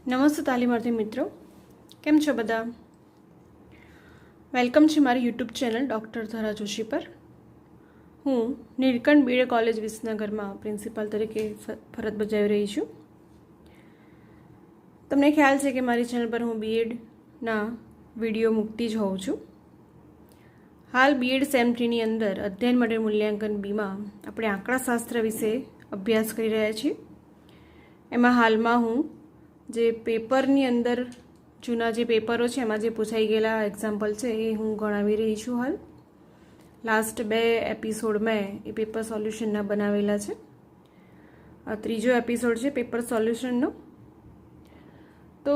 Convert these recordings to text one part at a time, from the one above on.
નમસ્તે તાલીમાર્થી મિત્રો, કેમ છો બધા? વેલકમ છે મારી યુટ્યુબ ચેનલ ડૉક્ટર ધરા જોશી પર. હું નીલકંઠ બીએડ કોલેજ વિસનગરમાં પ્રિન્સિપાલ તરીકે ફરજ બજાવી રહી છું. તમને ખ્યાલ છે કે મારી ચેનલ પર હું બીએડના વિડીયો મૂકતી જ હોઉં છું. હાલ બીએડ સેમ 3ની અંદર અધ્યયન માટે મૂલ્યાંકન બીમાં આપણે આંકડાશાસ્ત્ર વિશે અભ્યાસ કરી રહ્યા છીએ. એમાં હાલમાં હું જે પેપરની અંદર જૂના જે પેપરો છે એમાં જે પૂછાઈ ગયેલા એક્ઝામ્પલ છે એ હું ગણાવી રહી છું. હાલ લાસ્ટ 2 એપિસોડ મેં એ પેપર સોલ્યુશનના બનાવેલા છે. આ ત્રીજો એપિસોડ છે પેપર સોલ્યુશનનો. તો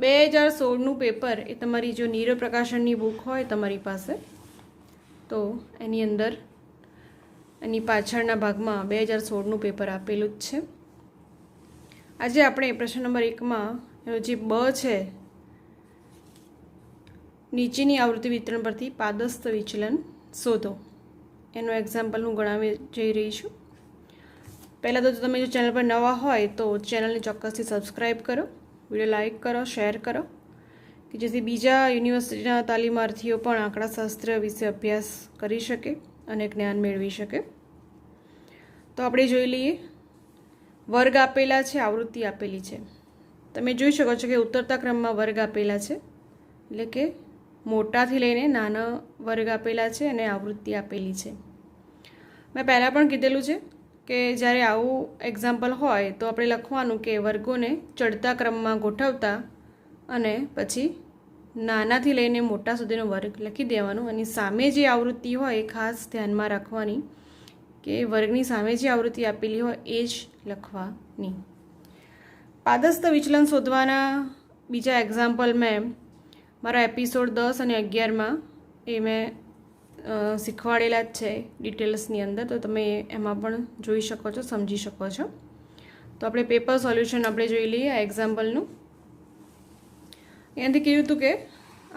2016નું પેપર એ તમારી જો નીરવ પ્રકાશનની બુક હોય તમારી પાસે તો એની અંદર એની પાછળના ભાગમાં 2016નું પેપર આપેલું જ છે. આજે આપણે પ્રશ્ન નંબર 1માં જે બ છે, નીચેની આવૃત્તિ વિતરણ પરથી પાદસ્થ વિચલન શોધો, એનો એક્ઝામ્પલ હું ગણાવી જઈ રહી છું. પહેલાં તો તમે જો ચેનલ પર નવા હોય તો ચેનલને ચોક્કસથી સબસ્ક્રાઈબ કરો, વિડીયો લાઇક કરો, શેર કરો, કે જેથી બીજા યુનિવર્સિટીના તાલીમાર્થીઓ પણ આંકડાશાસ્ત્ર વિશે અભ્યાસ કરી શકે અને જ્ઞાન મેળવી શકે. તો આપણે જોઈ લઈએ. વર્ગ આપેલા છે, આવૃત્તિ આપેલી છે. તમે જોઈ શકો છો કે ઉતરતા ક્રમમાં વર્ગ આપેલા છે, એટલે કે મોટાથી લઈને નાના વર્ગ આપેલા છે અને આવૃત્તિ આપેલી છે. મેં પહેલાં પણ કીધેલું છે કે જ્યારે આવું એક્ઝામ્પલ હોય તો આપણે લખવાનું કે વર્ગોને ચડતા ક્રમમાં ગોઠવતા અને પછી નાનાથી લઈને મોટા સુધીનો વર્ગ લખી દેવાનો, અને સામે જે આવૃત્તિ હોય એ ખાસ ધ્યાનમાં રાખવાની કે વર્ગની સામે જે આવૃત્તિ આપેલી હોય એ જ લખવાની. પાદસ્થ વિચલન શોધવાના બીજા એક્ઝામ્પલ મેં મારા એપિસોડ 10 અને 11માં એ મેં શીખવાડેલા જ છે ડિટેલ્સની અંદર, તો તમે એમાં પણ જોઈ શકો છો, સમજી શકો છો. તો આપણે પેપર સોલ્યુશન આપણે જોઈ લઈએ આ એક્ઝામ્પલનું. અહીંયાથી કીધું હતું કે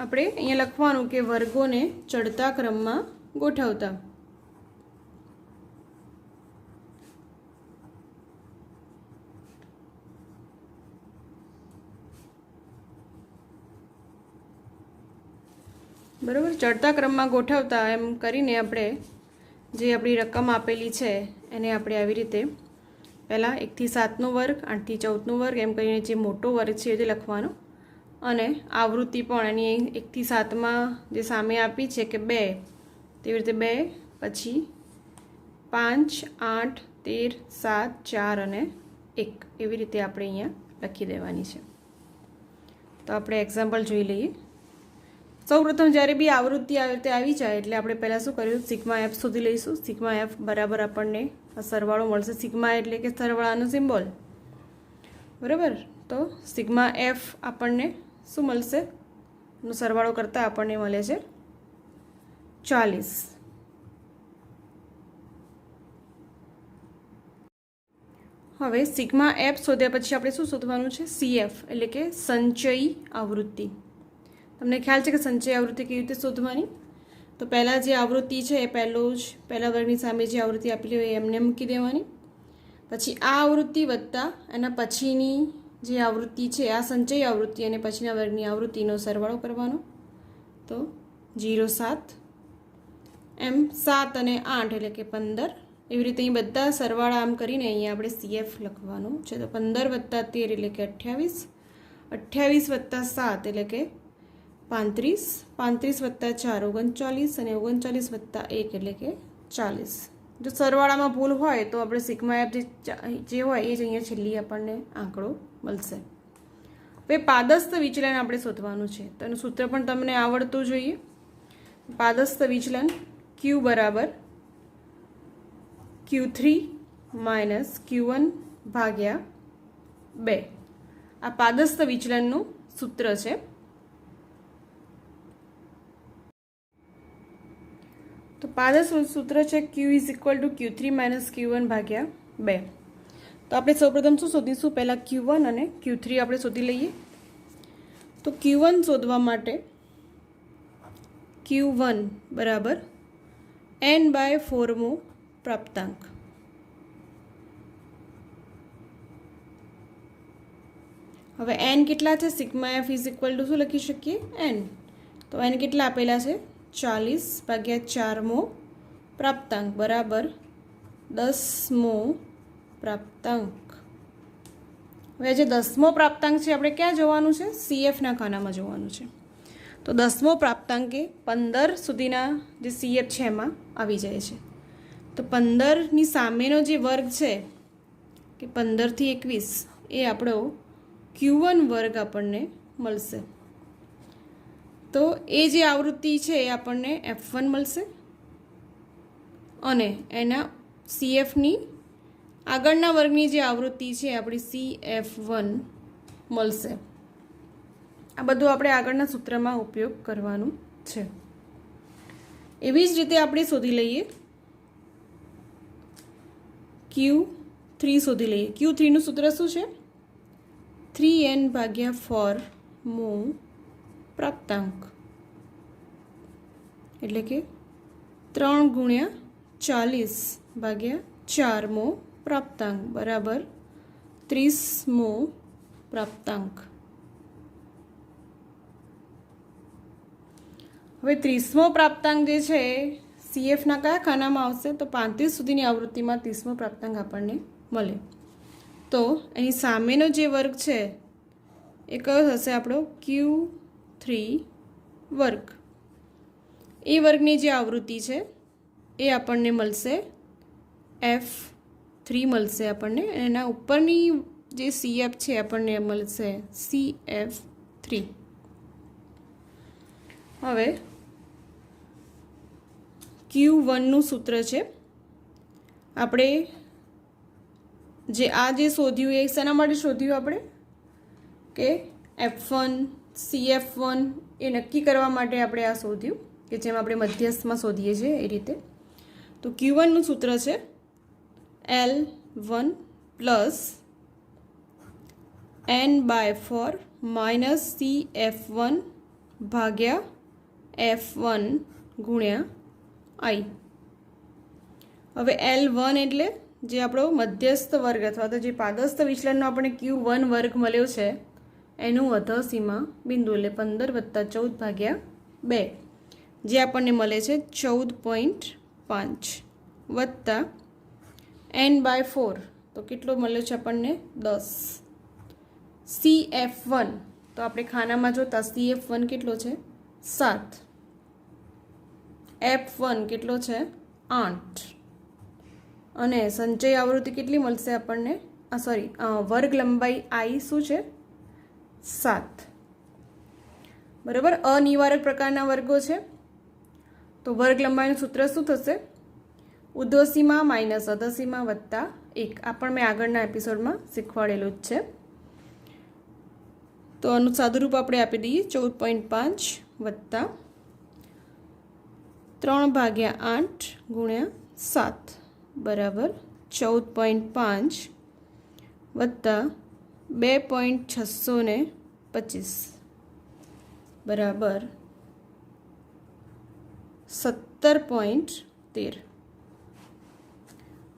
આપણે અહીંયા લખવાનું કે વર્ગોને ચડતા ક્રમમાં ગોઠવતા. બરાબર, ચડતા ક્રમમાં ગોઠવતા એમ કરીને આપણે જે આપણી રકમ આપેલી છે એને આપણે આવી રીતે પહેલાં 1 થી 7નો વર્ગ, 8 થી 14નો વર્ગ એમ કરીને જે મોટો વર્ગ છે એ લખવાનો, અને આવૃત્તિ પણ એની 1 થી 7માં જે સામે આપી છે કે 2, તેવી રીતે 2, પછી 5, 8, 13, 7, 4 અને 1 એવી રીતે આપણે અહીંયા લખી દેવાની છે. તો આપણે એક્ઝામ્પલ જોઈ લઈએ. સૌપ્રથમ જ્યારે બી આવૃત્તિ આવી રીતે આવી જાય એટલે આપણે પહેલાં શું કર્યું, સિગ્મા એફ શોધી લઈશું. સિગ્મા એફ બરાબર આપણને સરવાળો મળશે. સિગ્મા એટલે કે સરવાળાનો સિમ્બોલ, બરાબર. તો સિગ્મા એફ આપણને શું મળશે, નો સરવાળો કરતાં આપણને મળે છે 40. હવે સિગ્મા એફ શોધ્યા પછી આપણે શું શોધવાનું છે, સીએફ એટલે કે સંચયી આવૃત્તિ. તમને ખ્યાલ છે કે સંચય આવૃત્તિ કેવી રીતે શોધવાની? તો પહેલાં જે આવૃત્તિ છે એ પહેલા વર્ગની સામે જે આવૃત્તિ આપેલી હોય એમને મૂકી દેવાની. પછી આ આવૃત્તિ વત્તા એના પછીની જે આવૃત્તિ છે, આ સંચય આવૃત્તિ અને પછીના વર્ગની આવૃત્તિનો સરવાળો કરવાનો. તો 0, 7 એમ 7 અને 8 એટલે કે 15. એવી રીતે અહીં બધા સરવાળા આમ કરીને અહીંયા આપણે સીએફ લખવાનું છે. તો 15 + 13 એટલે કે 28, 28 + 7 એટલે કે 35, 35 + 4 39 અને 39 + 1 એટલે કે 40. જો સરવાળામાં ભૂલ હોય તો આપણે સિગ્મા એફ જે હોય એ જ અહીંયા છેલ્લી આપણને આંકડો મળશે. હવે પાદસ્થ વિચલન આપણે શોધવાનું છે, તો એનું સૂત્ર પણ તમને આવડતું જોઈએ. પાદસ્થ વિચલન Q બરાબર Q3 - Q1 ભાગ્યા 2. આ પાદસ્થ વિચલનનું સૂત્ર છે. તો પાદસ્થ સૂત્ર છે Q = Q3 - Q1 ભાગ્યા 2. તો આપણે સૌપ્રથમ શું શોધીશું, પહેલાં Q1 અને Q3 આપણે શોધી લઈએ. તો Q1 શોધવા માટે Q1 બરાબર n/4મો પ્રાપ્તાંક. હવે એન કેટલા છે? Sigma F is equal to શું લખી શકીએ? એન. તો એન કેટલા આપેલા છે? 40/4મો પ્રાપ્તાંક બરાબર 10મો પ્રાપ્તાંક. હવે જે 10મો પ્રાપ્તાંક છે આપણે ક્યાં જોવાનું છે? સીએફના ખાનામાં જોવાનું છે. તો 10મો પ્રાપ્તાંક એ 15 સુધીના જે સીએફ છે એમાં આવી જાય છે. તો 15ની સામેનો જે વર્ગ છે કે 15થી 21 એ આપણો Q1 વર્ગ આપણને મળશે. તો એ જે આવૃત્તિ છે એ આપણને F1 મળશે અને એના CFની આગળના વર્ગની જે આવૃત્તિ છે આપણી CF1 મળશે. આ બધું આપણે આગળના સૂત્રમાં ઉપયોગ કરવાનું છે. એવી જ રીતે આપણે શોધી લઈએ Q3 શોધી લઈએ. Q3નું સૂત્ર શું છે? 3n/4મો પ્રાપ્તાંક એટલે કે 3×40/4મો પ્રાપ્તાંક બરાબર 30મો પ્રાપ્તાંક. હવે 30મો પ્રાપ્તાંક જે છે સીએફના કયા ખાનામાં આવશે? તો 35 સુધીની આવૃત્તિમાં 30મો પ્રાપ્તાંક આપણને મળે. તો એની સામેનો જે વર્ગ છે એ કયો થશે? આપણો Q3 વર્ગ. એ વર્ગની જે આવૃત્તિ છે એ આપણને મળશે F3 મળશે આપણને. એના ઉપરની જે CF છે આપણને મળશે CF3. હવે Q1નું સૂત્ર છે આપણે જે શોધ્યું એ શેના માટે શોધ્યું આપણે? કે F1 CF1 એ નક્કી કરવા માટે આપણે આ શોધ્યું કે જેમ આપણે મધ્યસ્થમાં શોધીએ છીએ એ રીતે. તો Q1નું સૂત્ર છે L1 plus n/4 minus CF1 ભાગ્યા F1 ગુણ્યા I. હવે L1 એટલે જે આપણો મધ્યસ્થ વર્ગ અથવા તો જે પાદસ્થ વિચલનનો આપણે Q1 વર્ગ મળ્યો છે એનું અધસીમા બિંદુ એટલે 15+14/2 જે આપણને મળે છે 14.5 વત્તા n/4 તો કેટલો મળ્યો છે આપણને? 10. CF1 તો આપણે ખાનામાં જોતા CF1 કેટલો છે? 7. F1 કેટલો છે? 8. અને સંચય આવૃત્તિ કેટલી મળશે આપણને? વર્ગ લંબાઈ I શું છે? 7. બરાબર. અનિવારક પ્રકારના વર્ગો છે તો વર્ગ લંબાઈનું સૂત્ર શું થશે? ઉર્ધ્વસીમા માઇનસ અધસીમા વત્તા 1. આ પણ મેં આગળના એપિસોડમાં શીખવાડેલું જ છે. તો આનું સાદુરૂપ આપણે આપી દઈએ 14.5 વત્તા 3/8 ગુણ્યા 7 બરાબર 14.5 વત્તા 2.625 બરાબર 17.13.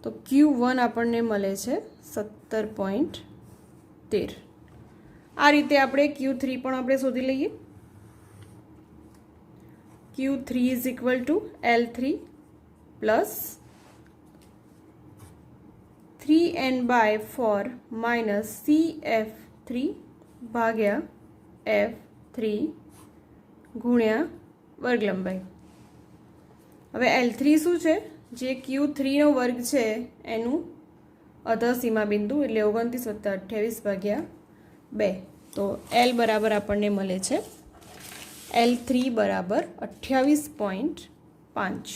તો Q1 આપણને મળે છે 17.13. આ રીતે આપણે Q3 પણ આપણે શોધી લઈએ. Q3 is equal to L3 plus 3n/4 minus CF3 ભાગ્યા F3 ગુણ્યા વર્ગ લંબાઈ. હવે L3 શું છે? જે Q3નો વર્ગ છે એનું અધસીમા બિંદુ એટલે 29+28/2. તો L બરાબર આપણને મળે છે L3 બરાબર 28.5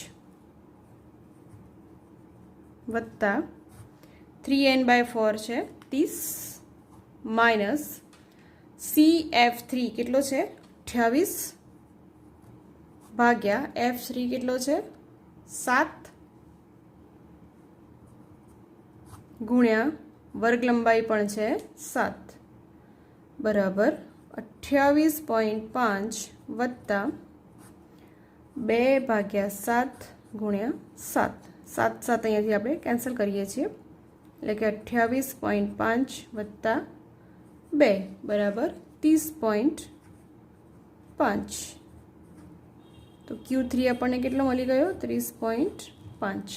વત્તા 3n/4 છે 30 માઇનસ CF3 કેટલો છે? 28 ભાગ્યા F3 કેટલો છે? 7 ગુણ્યા વર્ગ લંબાઈ પણ છે 7 બરાબર 28.5 વત્તા 2/7 ગુણ્યા 7. 7 અહીંયાથી આપણે કેન્સલ કરીએ છીએ એટલે કે 28.5 વત્તા 2 બરાબર 30.5. તો Q3 આપણને કેટલો મળી ગયો? 30.5.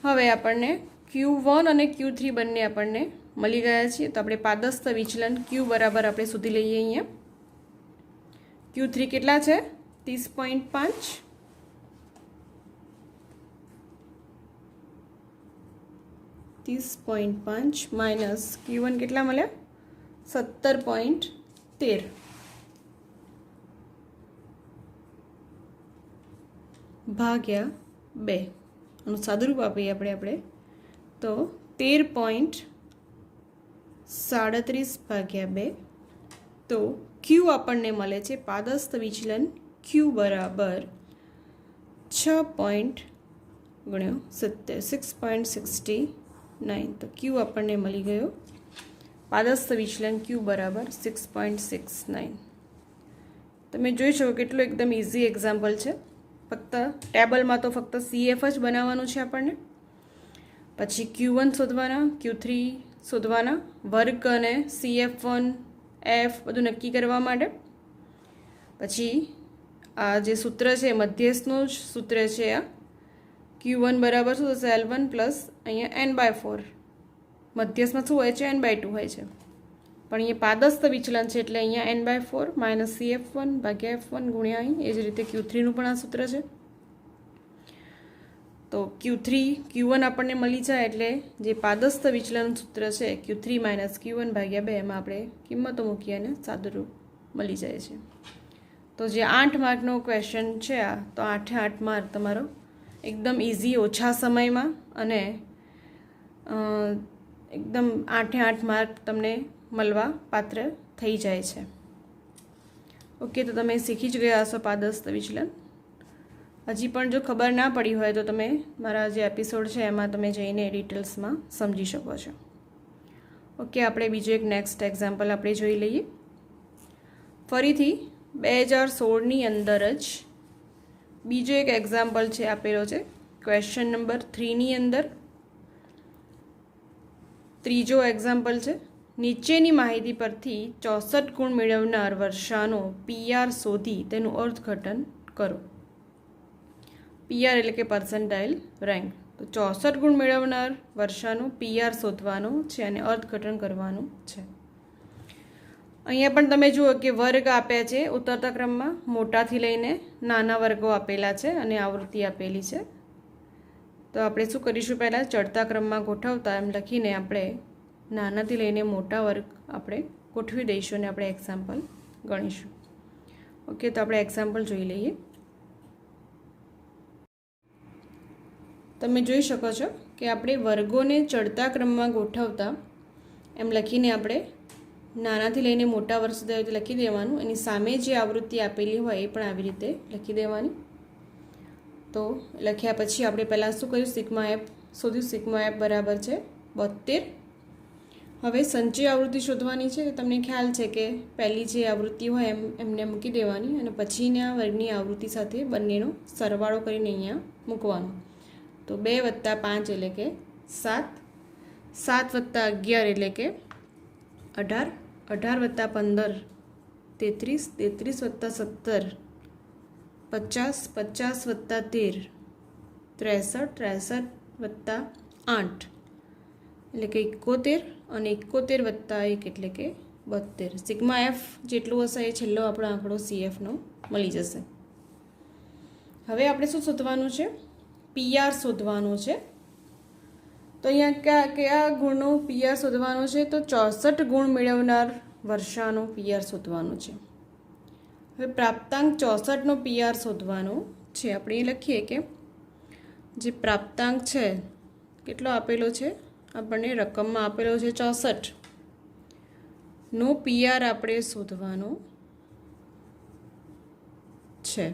હવે આપણને Q1 અને Q3 બંને આપણને મળી ગયા છે. તો આપણે પાદસ્થ વિચલન Q બરાબર આપણે શોધી લઈએ. અહીંયા Q3 કેટલા છે? 30.5. માઇનસ Q1 કેટલા મળ્યા? 17.13 ભાગ્યા 2. આનું સાદુરૂપ આપીએ આપણે તો 13.37 ભાગ્યા 2. તો Q આપણને મળે છે પાદસ્થ વિચલન Q બરાબર 6.69. તો Q આપણને મળી ગયો પાદસ્થ વિચલન Q બરાબર 6.69. તમે જોઈ શકો કેટલું એકદમ ઇઝી એક્ઝામ્પલ છે. ફક્ત ટેબલમાં તો ફક્ત CF જ બનાવવાનું છે આપણને. પછી Q1 શોધવાના, Q3 શોધવાના, વર્ગ અને CF1 F બધું નક્કી કરવા માટે. પછી આ જે સૂત્ર છે મધ્યસ્થનું જ સૂત્ર છે. આ Q1 બરાબર શું થશે? L1 પ્લસ અહીંયા n/4. મધ્યસ્થમાં શું હોય છે? n/2 હોય છે. પણ અહીંયા પાદસ્થ વિચલન છે એટલે અહીંયા n/4 માઇનસ CF1 ભાગ્યા F1 ગુણ્યા અહીં. એ જ રીતે Q3નું પણ આ સૂત્ર છે. તો Q1 આપણને મળી જાય એટલે જે પાદસ્થ વિચલનનું સૂત્ર છે Q3 માઇનસ Q1 ભાગ્યા 2 એમાં આપણે કિંમતો મૂકીએ અને સાદુરૂપ મળી જાય છે. તો જે 8 માર્કનો ક્વેશ્ચન છે આ, તો 8 માર્ક તમારો એકદમ ઇઝી, ઓછા સમયમાં અને એકદમ 8 માર્ક તમને મળવા પાત્ર થઈ જાય છે. ઓકે, તો તમે શીખી જ ગયા હશો પાદસ્થ વિચલન. હજી પણ જો ખબર ના પડી હોય તો તમે મારા જે એપિસોડ છે એમાં તમે જઈને ડિટેલ્સમાં સમજી શકો છો. ઓકે, આપણે બીજો એક નેક્સ્ટ એક્ઝામ્પલ આપણે જોઈ લઈએ. ફરીથી 2016ની અંદર જ બીજો એક એક્ઝામ્પલ છે આપેલો છે ક્વેશ્ચન નંબર 3ની અંદર. ત્રીજો એક્ઝામ્પલ છે, નીચેની માહિતી પરથી 64 ગુણ મેળવનાર વર્ષાનો PR શોધી તેનું અર્થઘટન કરો. PR એટલે કે પર્સન્ટાઇલ રેન્ક. તો 64 ગુણ મેળવનાર વર્ષાનું PR શોધવાનું છે અને અર્થઘટન કરવાનું છે. અહીંયા પણ તમે જુઓ કે વર્ગ આપ્યા છે ઉતરતા ક્રમમાં, મોટાથી લઈને નાના વર્ગો આપેલા છે અને આવૃત્તિ આપેલી છે. તો આપણે શું કરીશું? પહેલાં ચડતા ક્રમમાં ગોઠવતા એમ લખીને આપણે નાનાથી લઈને મોટા વર્ગ આપણે ગોઠવી દઈશું અને આપણે એક્ઝામ્પલ ગણીશું. ઓકે, તો આપણે એક્ઝામ્પલ જોઈ લઈએ. તમે જોઈ શકો છો કે આપણે વર્ગોને ચડતા ક્રમમાં ગોઠવતા એમ લખીને આપણે નાનાથી લઈને મોટા વર્ગ સુધી લખી દેવાનું. એની સામે જે આવૃત્તિ આપેલી હોય એ પણ આવી રીતે લખી દેવાની. તો લખ્યા પછી આપણે પહેલાં શું કર્યું? સિગ્મા એફ શોધ્યું. સિગ્મા એફ બરાબર છે 72. હવે સંચય આવૃત્તિ શોધવાની છે. તમને ખ્યાલ છે કે પહેલી જે આવૃત્તિ હોય એમને મૂકી દેવાની અને પછીના વર્ગની આવૃત્તિ સાથે બંનેનો સરવાળો કરીને અહીંયા મૂકવાનો. તો 2 + 5 એટલે કે 7, 7 + 11 એટલે કે 18, 18 + 15 33, 33 + 17 50, 50 + 13 63, 63 + 8 એટલે કે 71 અને 71 + 1 એટલે કે 72. સિગ્મા એફ જેટલું હશે એ છેલ્લો આપણો આંકડો CFનો મળી જશે. હવે આપણે શું શોધવાનું છે? PR શોધવાનું છે. તો અહીંયા કયા ગુણનો PR શોધવાનું છે? તો 64 ગુણ મેળવનાર વર્ષાનો PR શોધવાનું છે. હવે પ્રાપ્તાંક 64નો PR શોધવાનો છે. આપણે એ લખીએ કે જે પ્રાપ્તાંક છે કેટલો આપેલો છે? આપણને રકમમાં આપેલો છે 64 નો PR આપણે શોધવાનો છે.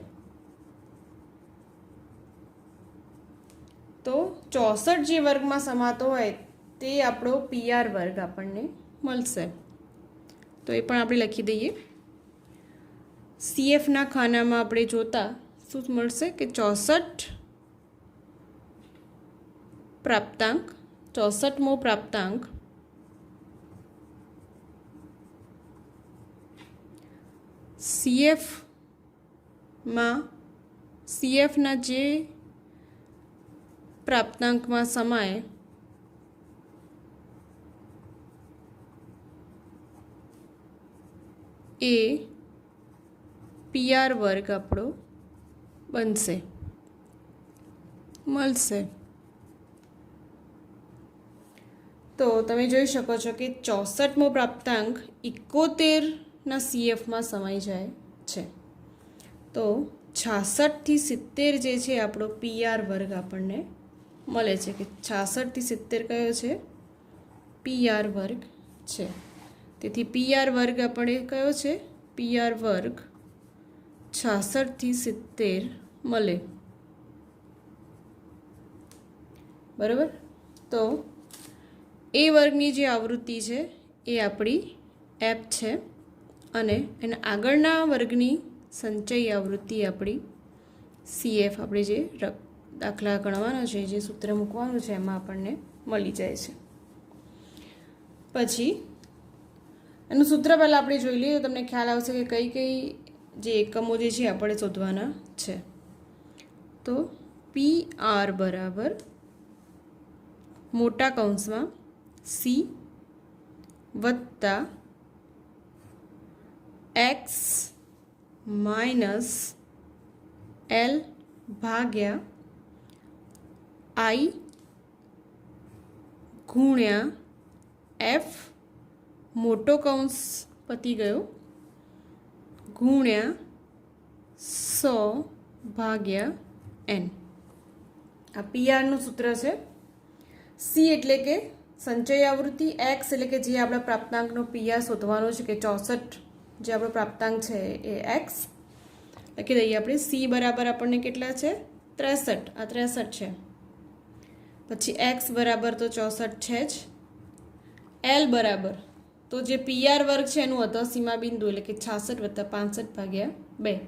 તો 64 જે વર્ગમાં સમાતો હોય તે આપણો PR વર્ગ આપણને મળશે. તો એ પણ આપણે લખી દઈએ. CFના ખાનામાં આપણે જોતા શું મળશે કે 64 પ્રાપ્તાંક, 64મો પ્રાપ્તાંક સીએફના જે પ્રાપ્તાંકમાં સમાય એ પીઆર વર્ગ આપણો બનશે મળશે. તો તમે જોઈ શકો છો કે 64મો પ્રાપ્તાંક 71ના સીએફમાં સમાઈ જાય છે. તો 66થી 70 જે છે આપણો પીઆર વર્ગ આપણને મળે છે કે 66થી 70 કયો છે? પીઆર વર્ગ છે. તેથી પીઆર વર્ગ આપણે કયો છે? પીઆર વર્ગ 66થી 70 મળે. બરાબર. તો એ વર્ગની જે આવૃત્તિ છે એ આપણી એફ છે અને એના આગળના વર્ગની સંચય આવૃત્તિ આપણી સીએફ, આપણે જે દાખલા ગણવાનો છે, જે સૂત્ર મૂકવાનું છે એમાં આપણને મળી જાય છે. પછી એનું સૂત્ર પહેલાં આપણે જોઈ લઈએ તો તમને ખ્યાલ આવશે કે કઈ કઈ જે એકમો જે છે આપણે શોધવાના છે. તો પી આર બરાબર મોટા કૌંસમાં સી વત્તા એક્સ માઇનસ એલ ભાગ્યા આઈ ગુણ્યા એફ મોટો કૌંસ પતી ગયો ગુણ્યા 100 ભાગ્યા એન. આ પીઆરનું સૂત્ર છે. સી એટલે કે સંચય આવૃત્તિ, એક્સ એટલે કે જે આપણા પ્રાપ્તાંકનો પીઆર શોધવાનો છે કે 64 જે આપણો પ્રાપ્તાંક છે એ એક્સ લખી દઈએ આપણે. સી બરાબર આપણને કેટલા છે? 63. આ 63 છે. પછી એક્સ બરાબર તો 64 છે જ. એલ બરાબર તો જે પીઆર વર્ગ છે એનું અધઃ સીમા બિંદુ એટલે કે 66 વત્તા 65 ભાગ્યા 2.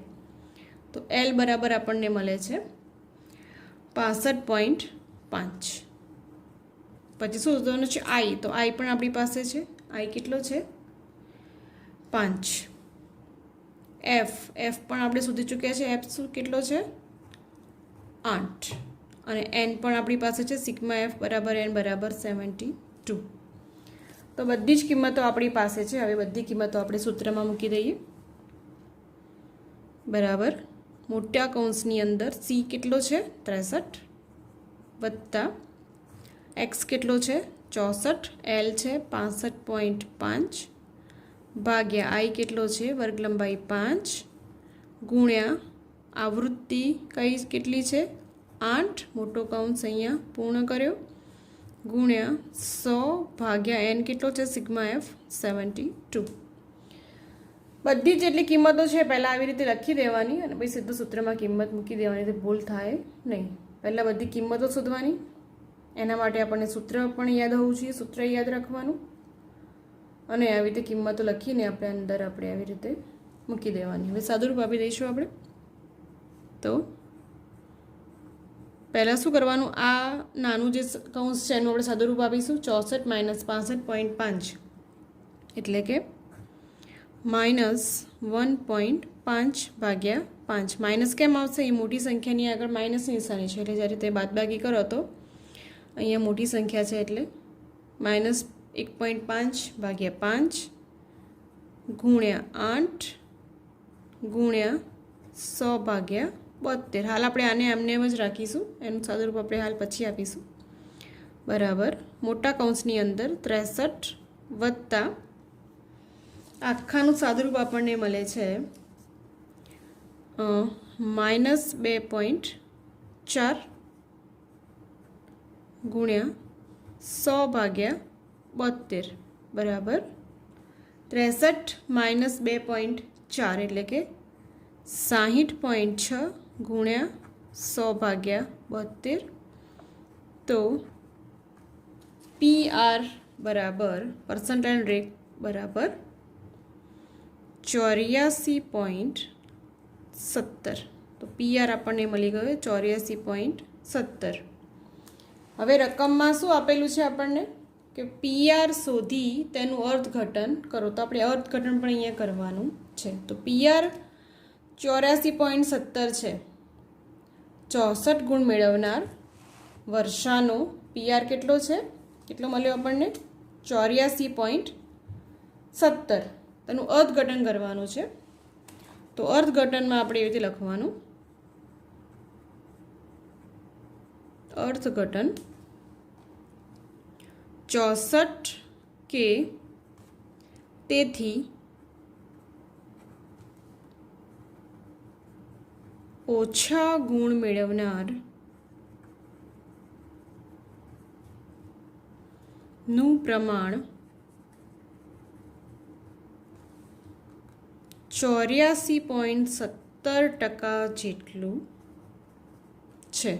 તો એલ બરાબર આપણને મળે છે 65.5. પછી શું શોધવાનું છે? આઈ. તો આઈ પણ આપણી પાસે છે. આઈ કેટલો છે? 5. એફ પણ આપણે શોધી ચૂક્યા છે. એફ શું કેટલો છે? 8. અને એન પણ આપણી પાસે છે. સિગ્મા એફ બરાબર એન બરાબર 72. તો બધી જ કિંમતો આપણી પાસે છે. હવે બધી કિંમતો આપણે સૂત્રમાં મૂકી દઈએ. બરાબર મોટા કૌંસની અંદર સી કેટલો છે? 63 વત્તા એક્સ કેટલો છે? 64. એલ છે 65.5 ભાગ્યા આઈ કેટલો છે? વર્ગ લંબાઈ 5 ગુણ્યા આવૃત્તિ કઈ કેટલી છે? 8. મોટો કૌંસ અહીંયા પૂર્ણ કર્યો ગુણ્યા 100 ભાગ્યા એન કેટલો છે? Sigma F 72. બધી જેટલી કિંમતો છે પહેલાં આવી રીતે લખી દેવાની અને પછી સીધું સૂત્રમાં કિંમત મૂકી દેવાની, તો ભૂલ થાય નહીં. પહેલાં બધી કિંમતો શોધવાની. એના માટે આપણને સૂત્ર પણ યાદ હોવું જોઈએ, સૂત્ર યાદ રાખવાનું અને આવી રીતે કિંમતો લખીને આપણે અંદર આપણે આવી રીતે મૂકી દેવાની. હવે સાદુરૂપ આપી દઈશું આપણે. તો પહેલાં શું કરવાનું? આ નાનું જે કૌંસ છે એનું આપણે સાદુરૂપ આપીશું. 64 માઇનસ 65.5 એટલે કે માઇનસ 1.5 ભાગ્યા 5. માઇનસ કેમ આવશે? એ મોટી સંખ્યાની આગળ માઇનસની નિશાની છે એટલે જ્યારે તે બાદબાકી કરો તો અહીંયા મોટી સંખ્યા છે એટલે માઇનસ 1.5 ભાગ્યા 5 ગુણ્યા 8 ગુણ્યા 100 ભાગ્યા 72. હાલ આપણે આને એમને એમ જ રાખીશું. એનું સાદુરૂપ આપણે હાલ પછી આપીશું. બરાબર મોટા કૌંસની અંદર 63 વત્તા આખાનું સાદુરૂપ આપણને મળે છે માઇનસ 2.4 ગુણ્યા 100 ભાગ્યા 72 બરાબર 63 માઇનસ 2.4 એટલે કે 60.6 ગુણ્યા 100 ભાગ્યા 72. તો પી આર બરાબર પર્સન્ટાઇલ રેટ બરાબર 84.17. તો પી આર આપણને મળી ગયો 84.17. હવે રકમમાં શું આપેલું છે આપણને કે પી આર શોધી તેનું અર્થઘટન કરો. તો આપણે અર્થઘટન પણ અહીંયા કરવાનું છે. તો PR 84.17 છે. 64 ગુણ મેળવનાર વર્ષાનો PR કેટલો છે? કેટલો મળ્યો આપણને? 84.17. તેનું અર્થઘટન કરવાનું છે. તો અર્થઘટનમાં આપણે એવી રીતે લખવાનું, અર્થઘટન 64 કે તેથી ઓછા ગુણ મેળવનાર નું પ્રમાણ 84.17% જેટલું છે.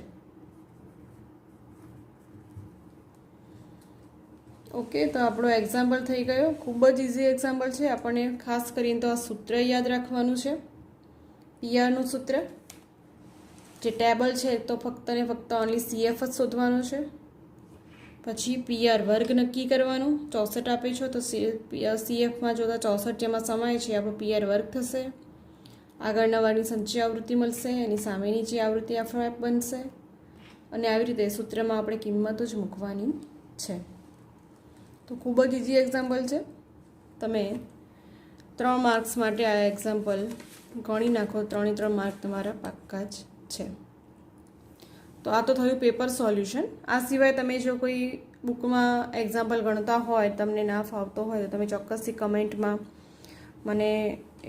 ઓકે, તો આપણો એક્ઝામ્પલ થઈ ગયો. ખૂબ જ ઇઝી એક્ઝામ્પલ છે. આપણને ખાસ કરીને તો આ સૂત્ર યાદ રાખવાનું છે, પીઆરનું સૂત્ર. જે ટેબલ છે તો ફક્ત ને ફક્ત ઓનલી CF જ શોધવાનું છે. પછી PR વર્ગ નક્કી કરવાનું. 64 આપે છો તો CFમાં જોતા 64 જેમાં સમાય છે આપણો PR વર્ગ થશે. આગળના વારની સંચય આવૃત્તિ મળશે, એની સામેની જે આવૃત્તિ FF બનશે. અને આવી રીતે સૂત્રમાં આપણે કિંમતો જ મૂકવાની છે. તો ખૂબ જ ઇઝી એક્ઝામ્પલ છે. તમે 3 માર્ક્સ માટે આ એક્ઝામ્પલ ગણી નાખો, 3 માર્ક તમારા પાક્કા જ છે. તો આ તો થયું પેપર સોલ્યુશન. આ સિવાય તમે જો કોઈ બુકમાં એક્ઝામ્પલ ગણતા હોય, તમને ના ફાવતો હોય તો તમે ચોક્કસથી કમેન્ટમાં મને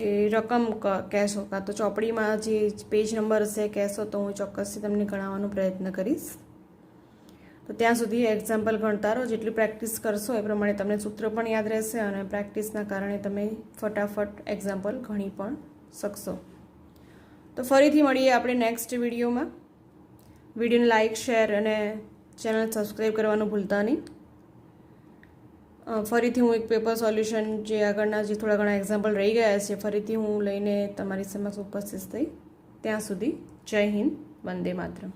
એ રકમ કહેશો, કાં તો ચોપડીમાં જે પેજ નંબર હશે કહેશો, તો હું ચોક્કસથી તમને ગણાવવાનો પ્રયત્ન કરીશ. તો ત્યાં સુધી એક્ઝામ્પલ ગણતા રહો. જેટલી પ્રેક્ટિસ કરશો એ પ્રમાણે તમને સૂત્ર પણ યાદ રહેશે અને પ્રેક્ટિસના કારણે તમે ફટાફટ એક્ઝામ્પલ ગણી પણ શકશો. તો ફરીથી મળીએ આપણે નેક્સ્ટ વિડીયોમાં. વિડીયોને લાઇક, શેર અને ચેનલ સબસ્ક્રાઈબ કરવાનું ભૂલતા નહીં. ફરીથી હું એક પેપર સોલ્યુશન જે આગળના જે થોડા ઘણા એક્ઝામ્પલ રહી ગયા છે ફરીથી હું લઈને તમારી સમક્ષ ઉપસ્થિત થઈ. ત્યાં સુધી જય હિન્દ, વંદે માતરમ.